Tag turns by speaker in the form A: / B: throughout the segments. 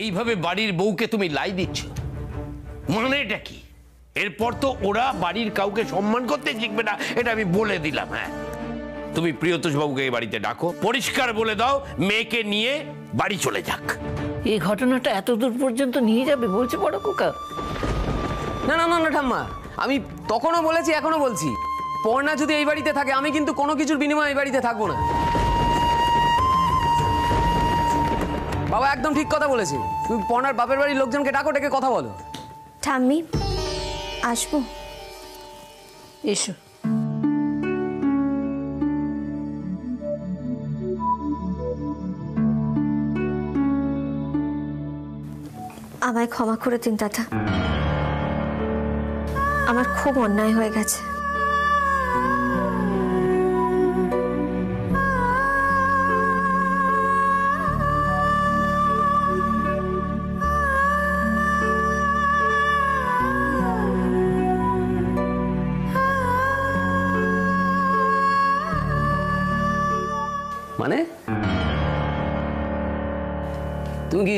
A: এইভাবে বাড়ির বউকে তুমি লাই দিচ্ছ, মানেটা কি? এরপর তো ওরা বাড়ির কাউকে সম্মান করতে শিখবে না, এটা আমি বলে দিলাম। হ্যাঁ, তুমি প্রিয়তোষ বাবুকে এই বাড়িতে ডাকো, পরিষ্কার বলে দাও মেয়েকে নিয়ে বাড়ি চলে যাক।
B: এই ঘটনাটা এত দূর পর্যন্ত নিয়ে যাবে বলছে বড় খোকা?
C: না না না না ঠাম্মা, আমি তখনও বলেছি এখনো বলছি, পর্ণা যদি এই বাড়িতে থাকে আমি কিন্তু কোনো কিছুর বিনিময়ে এই বাড়িতে থাকবো না। বাবা একদম ঠিক কথা বলেছে, তুমি পর্ণার বাপের বাড়ির লোকজনকে ডাকো, ডেকে কথা বলো।
D: ঠাম্মি আসবো?
B: এসো।
D: আমায় ক্ষমা করে দিন দাদা, আমার খুব অন্যায় হয়ে গেছে।
C: মানে তুমি কি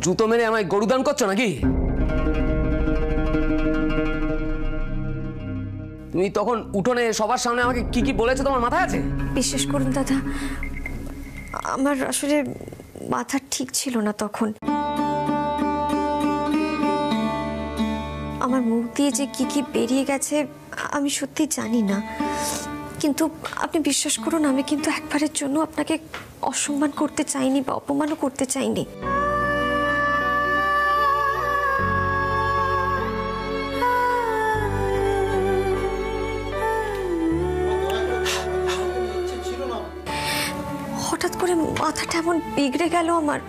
C: জুতো মেরে আমায় গরুদান করছো নাকি? তুমি তখন উঠোনে সবার সামনে আমাকে কি কি বলেছো তোমার মাথায় আছে?
D: বিশ্বাস করুন দাদা, আমার আসলে মাথা ঠিক ছিল না তখন। আমার মুখ দিয়ে যে কি কি বেরিয়ে গেছে আমি সত্যি জানি না, কিন্তু আপনি বিশ্বাস করুন আমি কিন্তু একবারের জন্য আপনাকে অসম্মান করতে চাইনি বা অপমানও করতে চাইনি। হঠাৎ করে মাথাটা এমন বিগড়ে গেল আমার,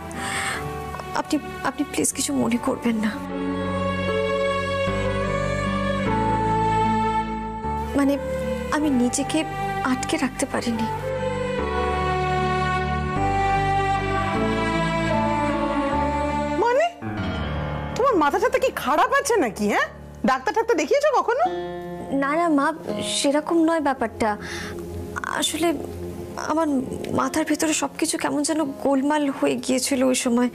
D: আপনি আপনি প্লিজ কিছু মনে করবেন না। মানে আমি নিজেকে আটকে রাখতে পারিনি।
E: মানে তোমার মাথাটা কি খারাপ আছে নাকি? হ্যাঁ, ডাক্তার টাক্তার দেখিয়েছো কখনো?
D: না না মা, সেরকম নয় ব্যাপারটা। আসলে আমার মাথার ভেতরে সবকিছু কেমন যেন গোলমাল হয়ে গিয়েছিল ওই সময়।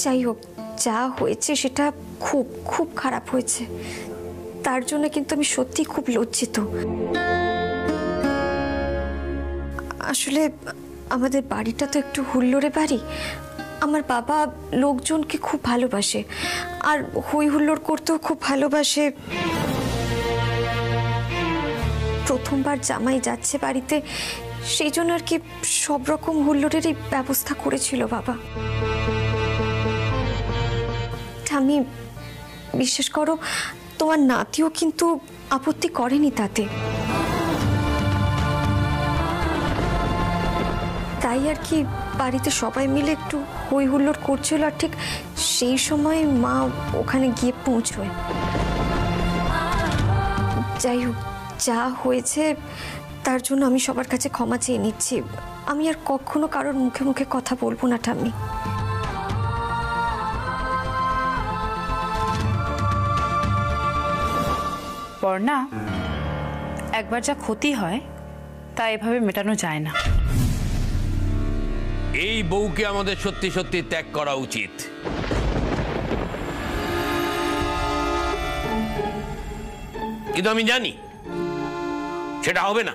D: যাই হোক, যা হয়েছে সেটা খুব খুব খারাপ হয়েছে, তার জন্য কিন্তু আমি সত্যি খুব লজ্জিত। আসলে আমাদের বাড়িটা তো একটু হুল্লোড়ে বাড়ি। আমার বাবা লোকজনকে খুব ভালোবাসে আর হই হুল্লোড় করতেও খুব ভালোবাসে। প্রথমবার জামাই যাচ্ছে বাড়িতে, সেই জন্য আর কি সব রকম হুল্লোড়েরই ব্যবস্থা করেছিল বাবা। আমি বিশ্বাস করো, তোমার নাতিও কিন্তু আপত্তি করেনি তাতে। তাই আর কি বাড়িতে সবাই মিলে একটু হই হুল্লোড় করছিল, আর ঠিক সেই সময় মা ওখানে গিয়ে পৌঁছয়। যাই হোক, যা হয়েছে তার জন্য আমি সবার কাছে ক্ষমা চেয়ে নিচ্ছি। আমি আর কখনো কারোর মুখে মুখে কথা বলবো না ঠাম্মি।
F: পর্ণা, একবার যা ক্ষতি হয় তা এভাবে মেটানো যায় না।
A: এই বউকে আমাদের সত্যি সত্যি ত্যাগ করা উচিত। কিন্তু আমি জানি সেটা হবে না,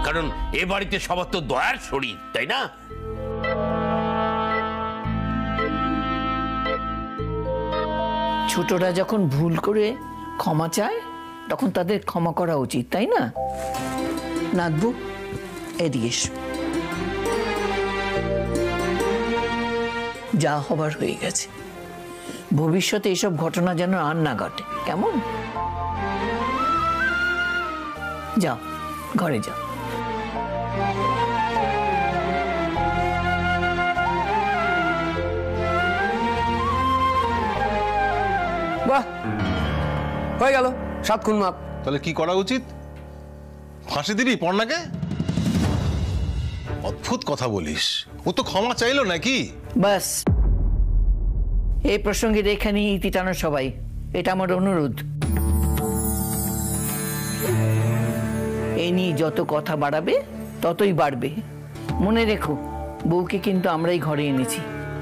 A: কারণ এ বাড়িতে সবার তো দয়ার শরীর, তাই না?
B: ছোটরা যখন ভুল করে ক্ষমা চায় তখন তাদের ক্ষমা করা উচিত, তাই না? নাতবু, এদিকে এসো। যা হবার হয়ে গেছে, ভবিষ্যতে এসব ঘটনা যেন আর না ঘটে, কেমন? যাও, ঘরে যাও।
C: বাহ, হয়ে গেল 7 খুন মাপ।
G: তাহলে কি করা উচিত? ফাঁসি দিবি পর্ণাকে? অদ্ভুত কথা বলিস, ও তো ক্ষমা চাইলো নাকি?
B: বাস, এই প্রসঙ্গে এখানে ইতি টানো সবাই, এটা আমার অনুরোধ। এই নিয়ে যত কথা বাড়াবে ততই বাড়বে, মনে রেখো, বউকে কিন্তু আমরাই ঘরে এনেছি।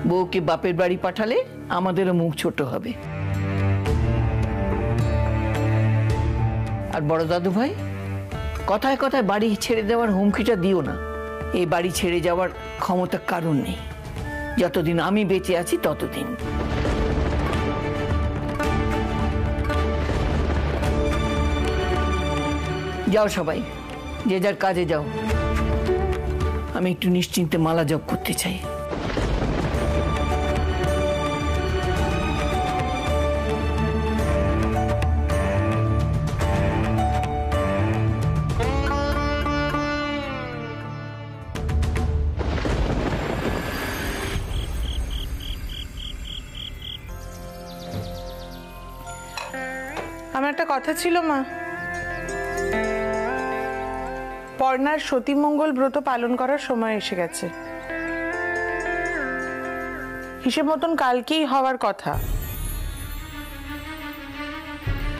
B: বউকে বাপের বাড়ি পাঠালে আমাদেরও মুখ ছোট হবে। আর বড় দাদু ভাই, কথায় কথায় বাড়ি ছেড়ে দেওয়ার হুমকিটা দিও না। এই বাড়ি ছেড়ে যাওয়ার ক্ষমতা কারণ নেই। যতদিন আমি বেঁচে আছি ততদিন। যাও সবাই, যে যার কাজে যাও। আমি একটু নিশ্চিন্তে মালা জপ করতে চাই।
E: আমার একটা কথা ছিল মা। পর্ণার সতীমঙ্গল ব্রত পালন করার সময় এসে গেছে। হিসেব মতন কালকেই হওয়ার কথা।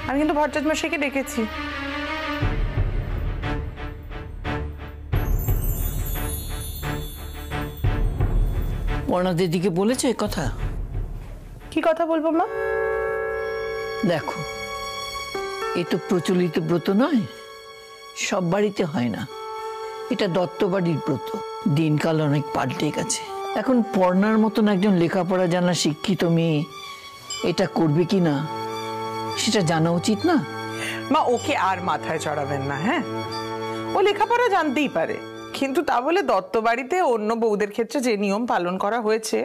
E: আমি কিন্তু ভট্টাচার্য মশাইকে ডেকেছি।
B: পর্ণা দিদিকে বলেছো এ কথা?
E: কি কথা বলবো মা?
B: দেখো, এ তো প্রচলিত ব্রত নয়, সব বাড়িতে হয় না। এটা দত্ত বাড়ির ব্রত। দিনকাল অনেক পাল্টে গেছে। এখন পর্ণার মতন একজন লেখাপড়া জানা শিক্ষিত মেয়ে এটা করবে কি না সেটা জানা উচিত না?
E: মা, ওকে আর মাথায় চড়াবেন না। হ্যাঁ, ও লেখাপড়া জানতেই পারে, কিন্তু তা বলে দত্ত বাড়িতে অন্য বউদের ক্ষেত্রে যে নিয়ম পালন করা হয়েছে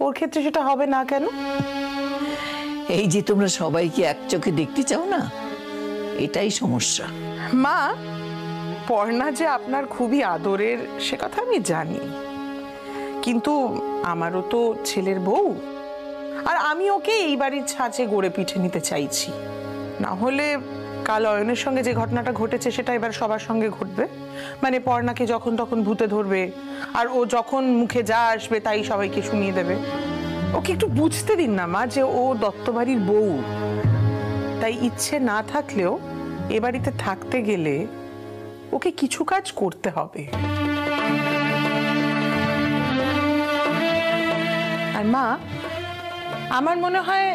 E: ওর ক্ষেত্রে সেটা হবে না কেন?
B: এই যে তোমরা সবাইকে এক চোখে দেখতে চাও না, এটাই সমস্যা।
E: মা, পর্ণা যে আপনার খুবই আদরের সে কথা আমি জানি, কিন্তু আমারও তো ছেলের বউ, আর আমি ওকে এই বাড়ির ছাঁচে গড়ে পিঠে নিতে চাইছি। না হলে কাল অয়নের সঙ্গে যে ঘটনাটা ঘটেছে সেটা এবার সবার সঙ্গে ঘটবে। মানে পর্ণাকে যখন তখন ভূতে ধরবে, আর ও যখন মুখে যা আসবে তাই সবাইকে শুনিয়ে দেবে। ওকে একটু বুঝতে দিন না মা, যে ও দত্তবাড়ির বউ। তাই ইচ্ছে না থাকলেও এ বাড়িতে থাকতে গেলে ওকে কিছু কাজ করতে হবে। আর মা, আমার মনে হয়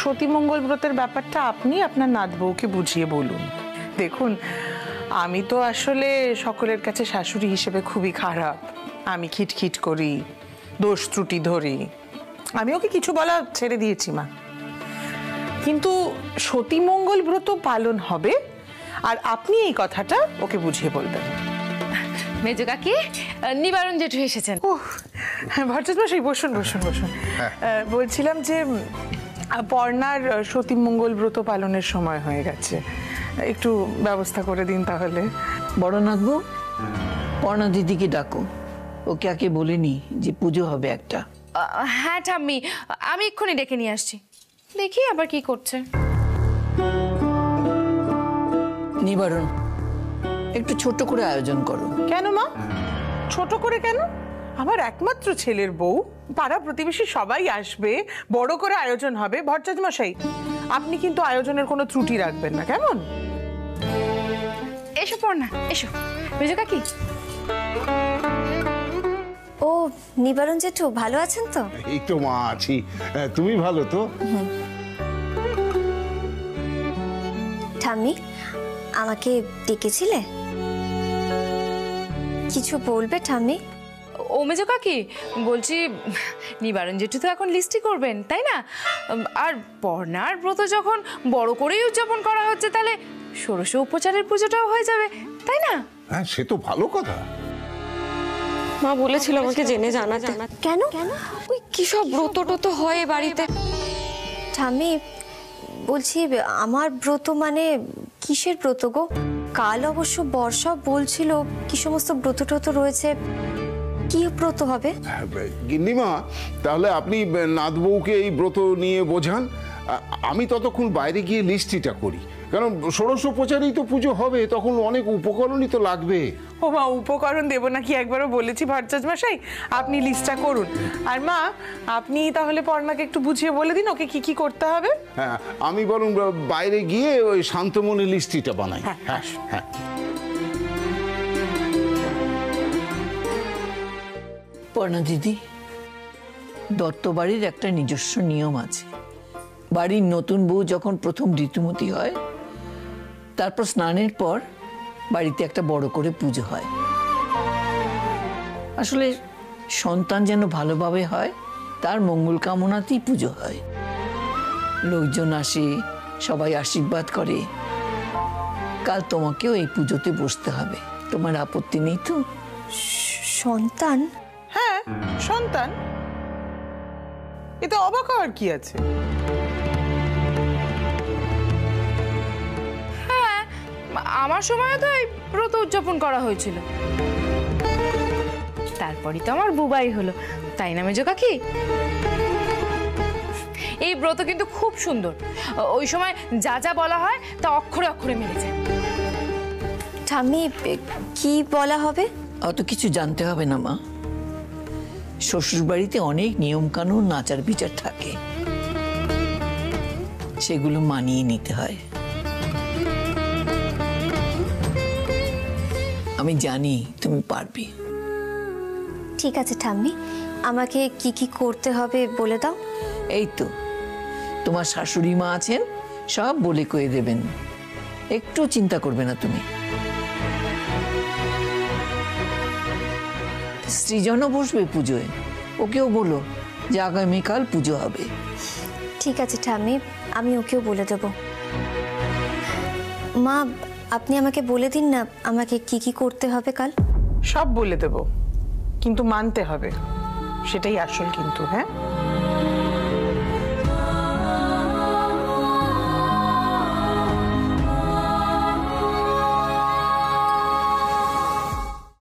E: সতীমঙ্গল ব্রতের ব্যাপারটা আপনি আপনার নাত বউকে বুঝিয়ে বলুন। দেখুন, আমি তো আসলে সকলের কাছে শাশুড়ি হিসেবে খুবই খারাপ। আমি খিটখিট করি, দোষ ত্রুটি ধরি। আমি ওকে কিছু বলা ছেড়ে দিয়েছি মা, কিন্তু সতীমঙ্গল ব্রত পালন হবে, আর আপনি এই কথাটা ওকে বুঝিয়ে বলবেন।
F: মেজো কাকি, নিবারণ জেঠু এসেছেন।
E: ওহ, ভট্টাচার্য মশাই, বসুন বসুন বসুন। বলছিলাম যে পর্ণার সতীমঙ্গল ব্রত পালনের সময় হয়ে গেছে, একটু ব্যবস্থা করে দিন তাহলে।
B: বড় নাথবু, পর্ণা দিদিকে ডাকো। ওকে আগে বলিনি যে পুজো হবে একটা।
F: হ্যাঁ ঠাম্মি, আমি এক্ষুনি ডেকে নিয়ে আসছি। দেখি আবার কি করছে।
B: নিবারণ, একটু ছোট করে আয়োজন করো।
E: কেন মা, ছোট করে কেন? আমার একমাত্র ছেলের বউ, পাড়া প্রতিবেশী সবাই আসবে, বড় করে আয়োজন হবে। ভট্টাচার্য মশাই, আপনি কিন্তু আয়োজনের কোনো ত্রুটি রাখবেন না, কেমন?
F: এসো পড়না, এসো। মেজো কাকি।
D: ও নিবারণ জেঠু, ভালো আছেন তো?
H: এই তো মা আছি। তুমি ভালো তো?
D: ঠাম্মি, আমাকে ডেকেছিলে? কিছু বলবে ঠাম্মি?
F: ও মেজো কাকি, বলছি নিবারণ জেঠু তো এখন লিস্টি করবেন, তাই না? আর পর্ণার ব্রত যখন বড় করেই উদযাপন করা হচ্ছে, তাহলে ষোড়শ উপচারের পুজোটাও হয়ে যাবে, তাই না?
H: হ্যাঁ, সে তো ভালো কথা।
I: মা বলেছিল আমাকে জেনে জানাতে।
D: কেন?
I: ওই কি সব ব্রত টত হয় বাড়িতে।
D: ঠাম্মি, বলছি আমার ব্রত মানে কিসের ব্রত গো? কাল অবশ্য বর্ষা বলছিল কি সমস্ত ব্রত টত রয়েছে, কি ব্রত হবে?
H: গিন্নিমা, তাহলে আপনি নাত বউকে এই ব্রত নিয়ে বোঝান। আমি ততক্ষণ বাইরে গিয়ে লিস্টিটা করি, কারণ ষোড়শোপচারেই তো পুজো হবে, তখন অনেক উপকরণই তো লাগবে।
E: ও মা, উপকরণ দেবো নাকি একবারও বলেছি ভট্টাচার্য মশাই, আপনি লিস্টটা করুন। আর মা, আপনি তাহলে পর্ণাকে একটু বুঝিয়ে বলে দিন ওকে কি কি করতে হবে।
H: হ্যাঁ, আমি বরং বাইরে গিয়ে ওই শান্তমণি লিস্টিটা বানাই। হ্যাঁ হ্যাঁ।
B: পর্ণা দিদি, দত্ত বাড়ির একটা নিজস্ব নিয়ম আছে। বাড়ির নতুন বউ যখন প্রথম ঋতুমতী হয়, তারপর স্নানের পর বাড়িতে একটা বড় করে পুজো হয়। আসলে সন্তান যেন ভালোভাবে হয়, তার মঙ্গল কামনাতেই পুজো হয়। লোকজন আসে, সবাই আশীর্বাদ করে। কাল তোমাকেও এই পুজোতে বসতে হবে, তোমার আপত্তি নেই তো?
D: সন্তান?
E: হ্যাঁ, সন্তান। এতে অবাক হওয়ার কি আছে?
F: হ্যাঁ, আমার সময় তো এই ব্রত উদযাপন করা হয়েছিল, তারপরই তো আমার বুবাই হলো, তাই না মেজো কাকি? এই ব্রত কিন্তু খুব সুন্দর, ওই সময় যা যা বলা হয় তা অক্ষরে অক্ষরে মেনে যায়।
D: ঠাম্মি, কি বলা হবে?
B: অত কিছু জানতে হবে না মা। শ্বশুর বাড়িতে অনেক নিয়ম কানুন, আচার বিচার থাকে, সেগুলো মানিয়ে নিতে হয়। আমি জানি তুমি পারবে।
D: ঠিক আছে ঠাম্মি, আমাকে কি কি করতে হবে বলে দাও।
B: এই তো তোমার শাশুড়ি মা আছেন, সব বলে কয়ে দেবেন, একটু চিন্তা করবে না তুমি। সৃজনও বসবে পুজোয়, ওকেও বলো যে আগামীকাল পুজো হবে।
D: ঠিক আছে ঠাম্মি, আমি ওকেও বলে দেব। মা, আপনি আমাকে বলে দিন না আমাকে কি কি করতে হবে কাল।
E: সব বলে দেব, কিন্তু মানতে হবে, সেটাই আসল কিন্তু। হ্যাঁ,